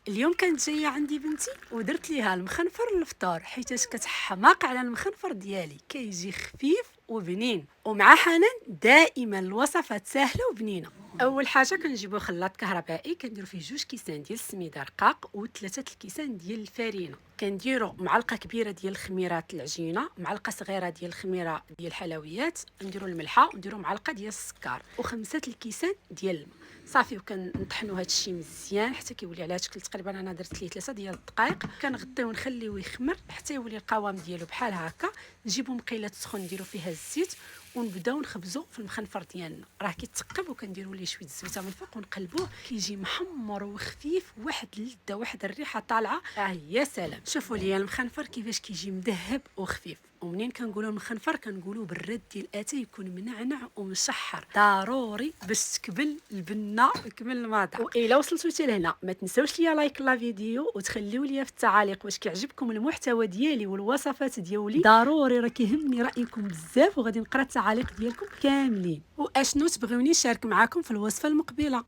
اليوم كانت جايه عندي بنتي ودرت ليها المخنفر للفطور حيتاش كتحماق على المخنفر ديالي، كيجي خفيف وبنين. ومع حنان دائما الوصفات سهله وبنينه. اول حاجه كنجيبو خلاط كهربائي، كنديرو فيه 2 كيسان ديال السميده رقاق و3 الكيسان ديال الفرينه. كنديرو معلقه كبيره ديال الخميرات العجينه، معلقه صغيره ديال الخميره ديال الحلويات، نديرو الملحه ونديرو معلقه ديال السكر و5 الكيسان ديال الماء. صافي، وكنطحنوا هذا الشيء مزيان حتى كيولي على شكل تقريبا. انا درت ليه 3 ديال الدقائق، كنغطيو ونخليوه يخمر حتى يولي القوام ديالو بحال هكا. نجيبو مقيلات سخون نديرو فيها الزيت ونبداو نخبزو في المخنفر ديالنا. راه كيتثقب وكنديروا ليه شويه الزبيته من الفوق ونقلبوه، كيجي محمر وخفيف، واحد اللذه واحد الريحه طالعه. يا سلام، شوفوا لي المخنفر كيفاش كيجي مذهب وخفيف. ومنين كنقولوا المخنفر كنقولوا بالرد ديال اتاي يكون منعنع ومشحر، ضروري باش تكبل البنه ويكمل الماطع. والا وصلتوا حتى لهنا ما تنساوش ليا لايك لا فيديو وتخليوا لي في التعاليق واش كيعجبكم المحتوى ديالي والوصفات ديالي. ضروري راه كيهمني رايكم بزاف، وغادي نقرا التعاليق ديالكم كاملين. واشنو تبغيوني نشارك معكم في الوصفه المقبله.